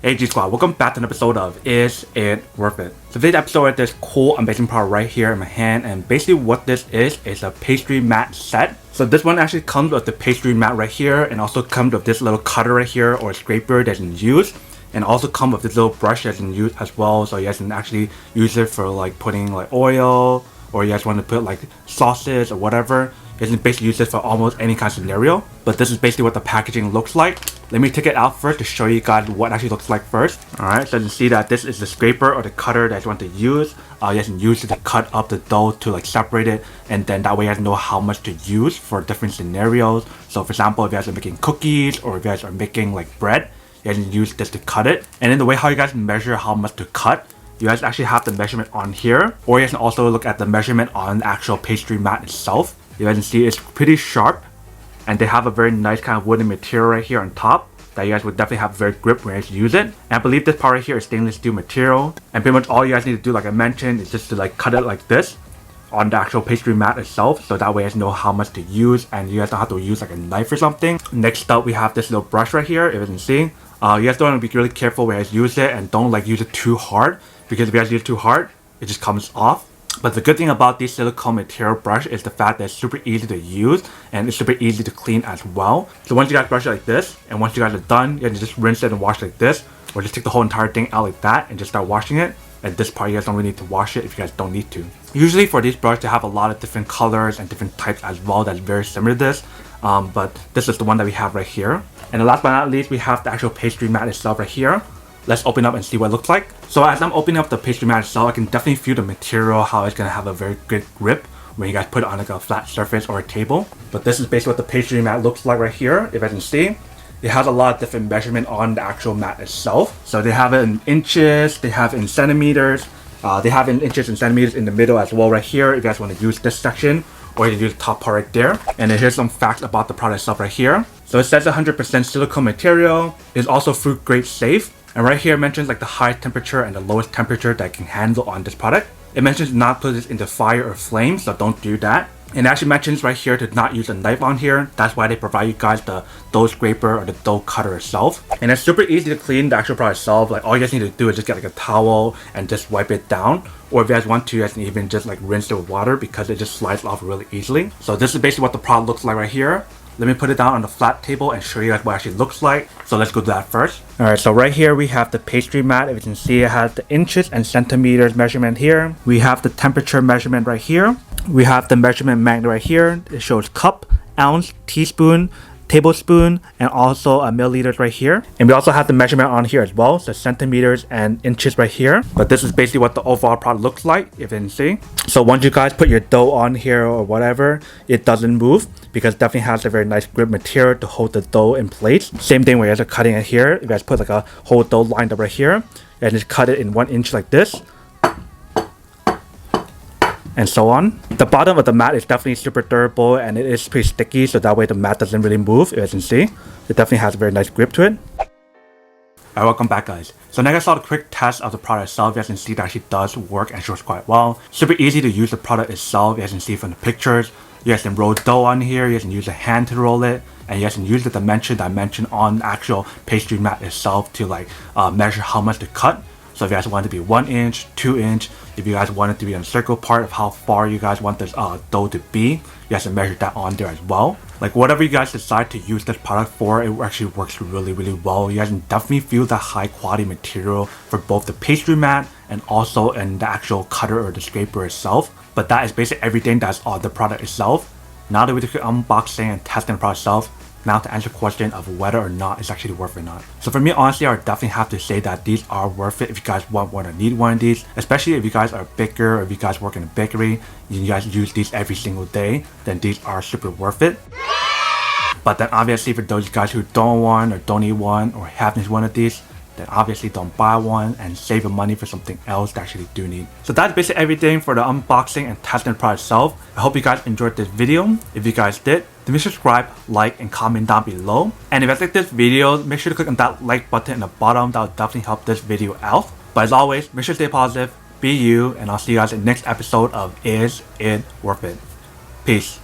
Hey G Squad, welcome back to an episode of Is It Worth It? So today's episode is this cool amazing product right here in my hand, and basically what this is a pastry mat set. So this one actually comes with the pastry mat right here, and also comes with this little cutter right here or scraper that you can use, and also come with this little brush that you can use as well, so you guys can actually use it for like putting like oil, or you guys want to put like sauces or whatever. You can basically use this for almost any kind of scenario, but this is basically what the packaging looks like. Let me take it out first to show you guys what it actually looks like first. Alright, so you can see that this is the scraper or the cutter that you want to use. You guys can use it to cut up the dough to like separate it, and then that way you guys know how much to use for different scenarios. So for example, if you guys are making cookies or if you guys are making like bread, you guys can use this to cut it. And then the way how you guys measure how much to cut, you guys actually have the measurement on here, or you guys can also look at the measurement on the actual pastry mat itself. You guys can see it's pretty sharp, and they have a very nice kind of wooden material right here on top that you guys would definitely have very grip when you guys use it. And I believe this part right here is stainless steel material, and pretty much all you guys need to do, like I mentioned, is just to like cut it like this on the actual pastry mat itself, so that way you guys know how much to use and you guys don't have to use like a knife or something. Next up, we have this little brush right here. If you can see, you guys don't want to be really careful when you guys use it, and don't like use it too hard, because if you guys use it too hard, it just comes off. But the good thing about this silicone material brush is the fact that it's super easy to use and it's super easy to clean as well. So once you guys brush it like this, and once you guys are done, you can just rinse it and wash it like this, or just take the whole entire thing out like that and just start washing it. At this part, you guys don't really need to wash it if you guys don't need to. Usually for these brushes, they have a lot of different colors and different types as well that's very similar to this. But this is the one that we have right here. And last but not least, we have the actual pastry mat itself right here. Let's open up and see what it looks like. So as I'm opening up the pastry mat itself, I can definitely feel the material, how it's going to have a very good grip when you guys put it on like a flat surface or a table. But this is basically what the pastry mat looks like right here. If I can see, it has a lot of different measurement on the actual mat itself. So they have it in inches, they have it in centimeters, they have it in inches and centimeters in the middle as well right here if you guys want to use this section, or you can use the top part right there. And then here's some facts about the product itself right here. So it says 100% silicone material, is also food grade safe. And right here it mentions like the highest temperature and the lowest temperature that it can handle on this product. It mentions not put this into fire or flame, so don't do that. And it actually mentions right here to not use a knife on here. That's why they provide you guys the dough scraper or the dough cutter itself. And it's super easy to clean the actual product itself. Like all you guys need to do is just get like a towel and just wipe it down. Or if you guys want to, you guys can even just like rinse it with water because it just slides off really easily. So this is basically what the product looks like right here. Let me put it down on the flat table and show you guys what it actually looks like. So let's go do that first. Alright, so right here we have the pastry mat. If you can see, it has the inches and centimeters measurement here. We have the temperature measurement right here. We have the measurement magnet right here. It shows cup, ounce, teaspoon, tablespoon, and also milliliters right here. And we also have the measurement on here as well, so centimeters and inches right here. But this is basically what the overall product looks like, if you can see. So once you guys put your dough on here or whatever, it doesn't move because it definitely has a very nice grip material to hold the dough in place. Same thing when you guys are cutting it here. If you guys put like a whole dough lined up right here and just cut it in 1 inch like this, and so on. The bottom of the mat is definitely super durable and it is pretty sticky, so that way the mat doesn't really move. As you can see, it definitely has a very nice grip to it. Alright, welcome back guys. So now I saw the quick test of the product itself. You guys can see that actually does work and shows quite well. Super easy to use the product itself. You guys can see from the pictures. You guys can roll dough on here. You guys can use a hand to roll it, and you guys can use the dimension that I mentioned on the actual pastry mat itself to like measure how much to cut. So if you guys want it to be 1 inch, 2 inch, if you guys want it to be in a circle part of how far you guys want this dough to be, you guys can measure that on there as well. Like whatever you guys decide to use this product for, it actually works really well. You guys can definitely feel the high quality material for both the pastry mat and also in the actual cutter or the scraper itself. But that is basically everything that's on the product itself. Now that we did the unboxing and testing the product itself, now to answer the question of whether or not it's actually worth it or not. So for me, honestly, I would definitely have to say that these are worth it if you guys want one or need one of these. Especially if you guys are a baker or if you guys work in a bakery, you guys use these every single day, then these are super worth it. But then obviously for those guys who don't want or don't need one or haven't one of these, then obviously don't buy one and save your money for something else that actually do need. So that's basically everything for the unboxing and testing the product itself. I hope you guys enjoyed this video. If you guys did, then make sure to subscribe, like, and comment down below. And if you guys like this video, make sure to click on that like button in the bottom. That will definitely help this video out. But as always, make sure to stay positive, be you, and I'll see you guys in the next episode of Is It Worth It? Peace.